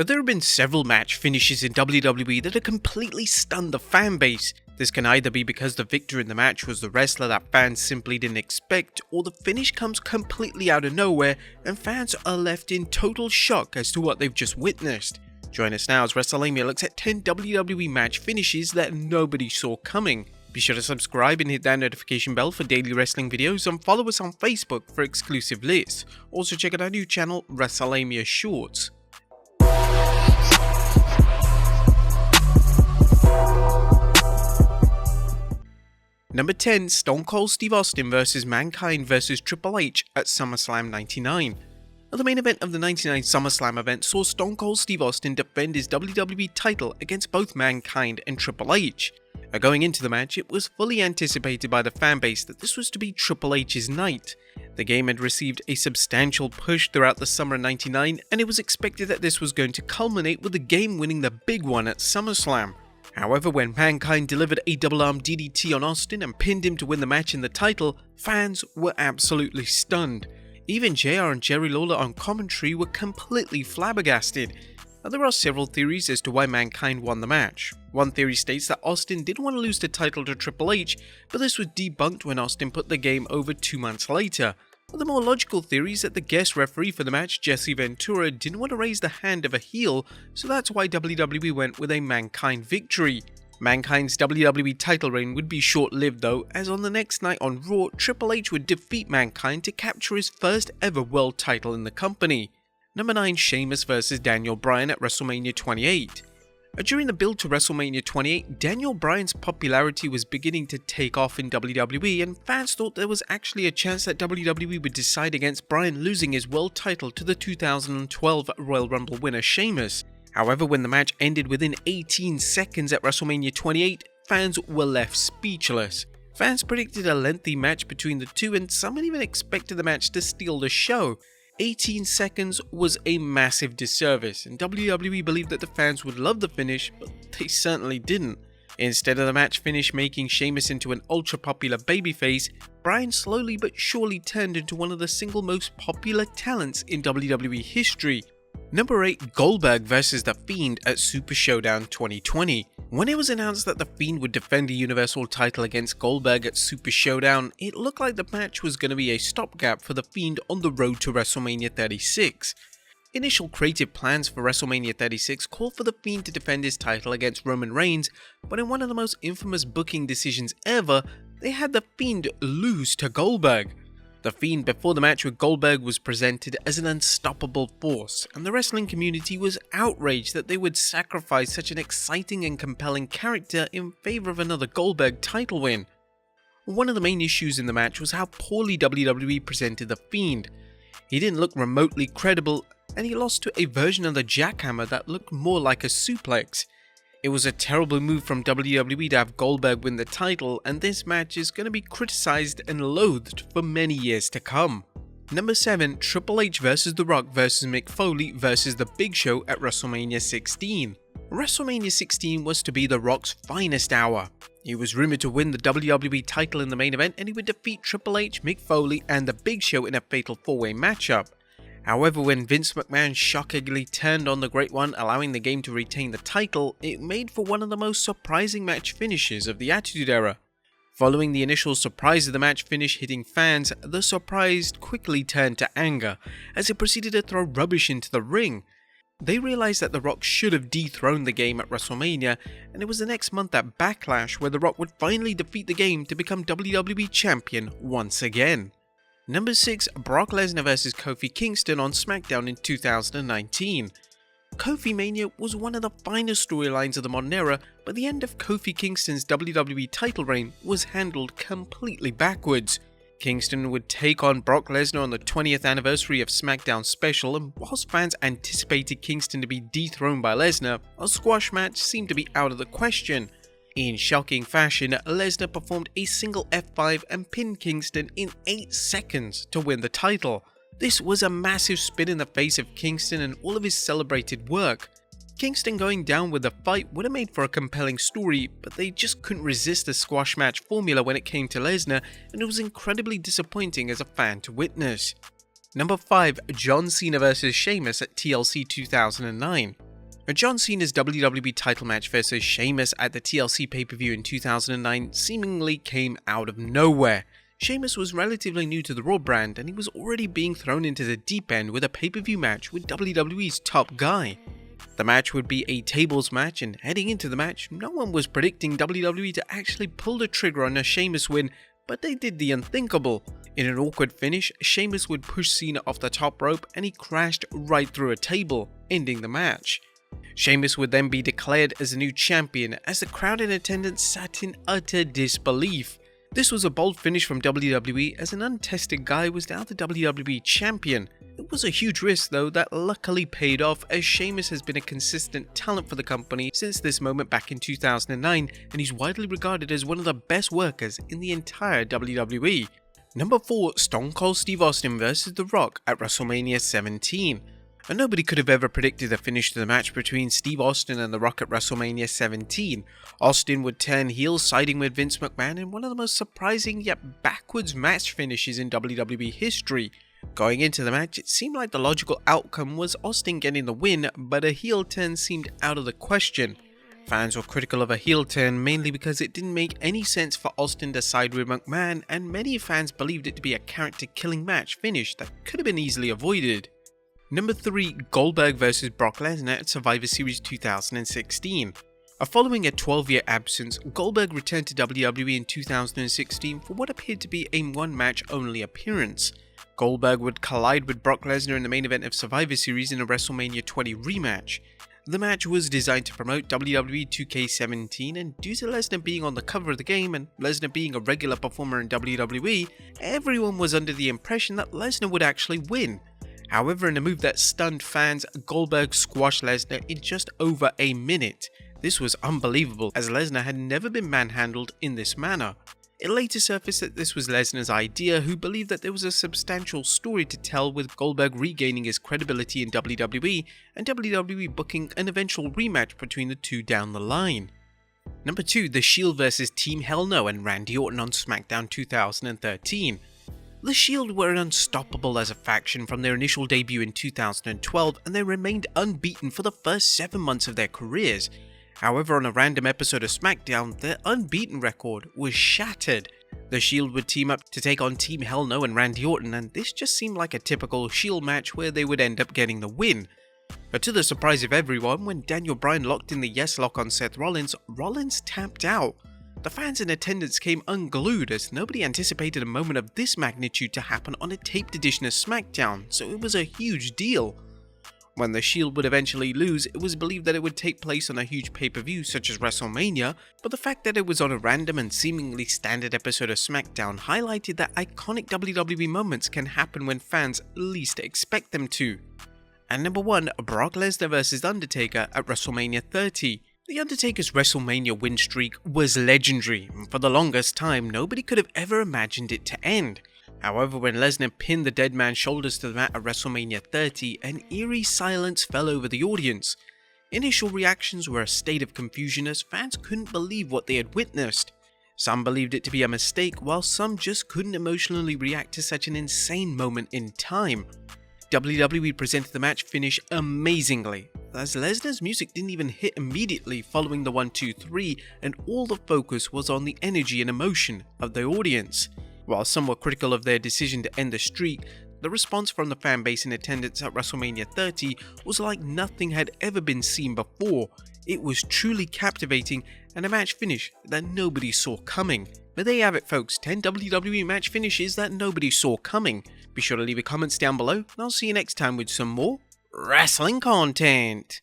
There have been several match finishes in WWE that have completely stunned the fan base. This can either be because the victor in the match was the wrestler that fans simply didn't expect, or the finish comes completely out of nowhere and fans are left in total shock as to what they've just witnessed. Join us now as Wrestlelamia looks at 10 WWE match finishes that nobody saw coming. Be sure to subscribe and hit that notification bell for daily wrestling videos, and follow us on Facebook for exclusive lists. Also check out our new channel, Wrestlelamia Shorts. Number 10, Stone Cold Steve Austin vs Mankind vs Triple H at SummerSlam 99. The main event of the 99 SummerSlam event saw Stone Cold Steve Austin defend his WWE title against both Mankind and Triple H. Going into the match, it was fully anticipated by the fanbase that this was to be Triple H's night. The game had received a substantial push throughout the summer of 99, and it was expected that this was going to culminate with the game winning the big one at SummerSlam. However, when Mankind delivered a double arm DDT on Austin and pinned him to win the match and the title, fans were absolutely stunned. Even JR and Jerry Lawler on commentary were completely flabbergasted. Now, there are several theories as to why Mankind won the match. One theory states that Austin didn't want to lose the title to Triple H, but this was debunked when Austin put the game over 2 months later. But the more logical theory is that the guest referee for the match, Jesse Ventura, didn't want to raise the hand of a heel, so that's why WWE went with a Mankind victory. Mankind's WWE title reign would be short-lived though, as on the next night on Raw, Triple H would defeat Mankind to capture his first ever world title in the company. Number 9, Sheamus vs Daniel Bryan at WrestleMania 28. During the build to WrestleMania 28, Daniel Bryan's popularity was beginning to take off in WWE, and fans thought there was actually a chance that WWE would decide against Bryan losing his world title to the 2012 Royal Rumble winner Sheamus. However, when the match ended within 18 seconds at WrestleMania 28, fans were left speechless. Fans predicted a lengthy match between the two, and some even expected the match to steal the show. 18 seconds was a massive disservice, and WWE believed that the fans would love the finish, but they certainly didn't. Instead of the match finish making Sheamus into an ultra-popular babyface, Bryan slowly but surely turned into one of the single most popular talents in WWE history. Number 8, Goldberg vs The Fiend at Super Showdown 2020. When it was announced that The Fiend would defend the Universal title against Goldberg at Super Showdown, it looked like the match was going to be a stopgap for The Fiend on the road to WrestleMania 36. Initial creative plans for WrestleMania 36 called for The Fiend to defend his title against Roman Reigns, but in one of the most infamous booking decisions ever, they had The Fiend lose to Goldberg. The Fiend before the match with Goldberg was presented as an unstoppable force, and the wrestling community was outraged that they would sacrifice such an exciting and compelling character in favor of another Goldberg title win. One of the main issues in the match was how poorly WWE presented The Fiend. He didn't look remotely credible, and he lost to a version of the jackhammer that looked more like a suplex. It was a terrible move from WWE to have Goldberg win the title, and this match is going to be criticized and loathed for many years to come. Number 7, Triple H vs The Rock vs Mick Foley vs The Big Show at WrestleMania 16. WrestleMania 16 was to be The Rock's finest hour. He was rumored to win the WWE title in the main event, and he would defeat Triple H, Mick Foley, and The Big Show in a fatal 4-way matchup. However, when Vince McMahon shockingly turned on the Great One, allowing the game to retain the title, it made for one of the most surprising match finishes of the Attitude Era. Following the initial surprise of the match finish hitting fans, the surprise quickly turned to anger, as it proceeded to throw rubbish into the ring. They realized that The Rock should have dethroned the game at WrestleMania, and it was the next month at Backlash where The Rock would finally defeat the game to become WWE Champion once again. Number 6, Brock Lesnar vs Kofi Kingston on SmackDown in 2019. Kofi Mania was one of the finest storylines of the modern era, but the end of Kofi Kingston's WWE title reign was handled completely backwards. Kingston would take on Brock Lesnar on the 20th anniversary of SmackDown Special, and whilst fans anticipated Kingston to be dethroned by Lesnar, a squash match seemed to be out of the question. In shocking fashion, Lesnar performed a single F5 and pinned Kingston in 8 seconds to win the title. This was a massive spin in the face of Kingston and all of his celebrated work. Kingston going down with the fight would have made for a compelling story, but they just couldn't resist the squash match formula when it came to Lesnar, and it was incredibly disappointing as a fan to witness. Number 5, John Cena vs Sheamus at TLC 2009. John Cena's WWE title match versus Sheamus at the TLC pay-per-view in 2009 seemingly came out of nowhere. Sheamus was relatively new to the Raw brand and he was already being thrown into the deep end with a pay-per-view match with WWE's top guy. The match would be a tables match, and heading into the match, no one was predicting WWE to actually pull the trigger on a Sheamus win, but they did the unthinkable. In an awkward finish, Sheamus would push Cena off the top rope and he crashed right through a table, ending the match. Sheamus would then be declared as the new champion as the crowd in attendance sat in utter disbelief. This was a bold finish from WWE as an untested guy was now the WWE champion. It was a huge risk though that luckily paid off, as Sheamus has been a consistent talent for the company since this moment back in 2009, and he's widely regarded as one of the best workers in the entire WWE. Number 4, Stone Cold Steve Austin vs The Rock at WrestleMania 17. And nobody could have ever predicted the finish to the match between Steve Austin and The Rock at WrestleMania 17. Austin would turn heel, siding with Vince McMahon in one of the most surprising yet backwards match finishes in WWE history. Going into the match, it seemed like the logical outcome was Austin getting the win, but a heel turn seemed out of the question. Fans were critical of a heel turn mainly because it didn't make any sense for Austin to side with McMahon, and many fans believed it to be a character-killing match finish that could have been easily avoided. Number 3, Goldberg vs Brock Lesnar at Survivor Series 2016. Following a 12-year absence, Goldberg returned to WWE in 2016 for what appeared to be a one-match only appearance. Goldberg would collide with Brock Lesnar in the main event of Survivor Series in a WrestleMania 20 rematch. The match was designed to promote WWE 2K17, and due to Lesnar being on the cover of the game and Lesnar being a regular performer in WWE, everyone was under the impression that Lesnar would actually win. However, in a move that stunned fans, Goldberg squashed Lesnar in just over a minute. This was unbelievable, as Lesnar had never been manhandled in this manner. It later surfaced that this was Lesnar's idea, who believed that there was a substantial story to tell, with Goldberg regaining his credibility in WWE and WWE booking an eventual rematch between the two down the line. Number 2, The Shield vs Team Hell No and Randy Orton on SmackDown 2013. The Shield were unstoppable as a faction from their initial debut in 2012, and they remained unbeaten for the first 7 months of their careers. However, on a random episode of SmackDown, their unbeaten record was shattered. The Shield would team up to take on Team Hell No and Randy Orton, and this just seemed like a typical Shield match where they would end up getting the win. But to the surprise of everyone, when Bryan locked in the Yes Lock on Seth Rollins, Rollins tapped out. The fans in attendance came unglued, as nobody anticipated a moment of this magnitude to happen on a taped edition of SmackDown, so it was a huge deal. When the Shield would eventually lose, it was believed that it would take place on a huge pay-per-view such as WrestleMania, but the fact that it was on a random and seemingly standard episode of SmackDown highlighted that iconic WWE moments can happen when fans least expect them to. And number 1, Brock Lesnar vs Undertaker at WrestleMania 30. The Undertaker's WrestleMania win streak was legendary, and for the longest time, nobody could have ever imagined it to end. However, when Lesnar pinned the dead man's shoulders to the mat at WrestleMania 30, an eerie silence fell over the audience. Initial reactions were a state of confusion, as fans couldn't believe what they had witnessed. Some believed it to be a mistake, while some just couldn't emotionally react to such an insane moment in time. WWE presented the match finish amazingly, as Lesnar's music didn't even hit immediately following the 1-2-3, and all the focus was on the energy and emotion of the audience. While some were critical of their decision to end the streak, the response from the fan base in attendance at WrestleMania 30 was like nothing had ever been seen before. It was truly captivating and a match finish that nobody saw coming. But there you have it, folks, 10 WWE match finishes that nobody saw coming. Be sure to leave your comments down below, and I'll see you next time with some more wrestling content.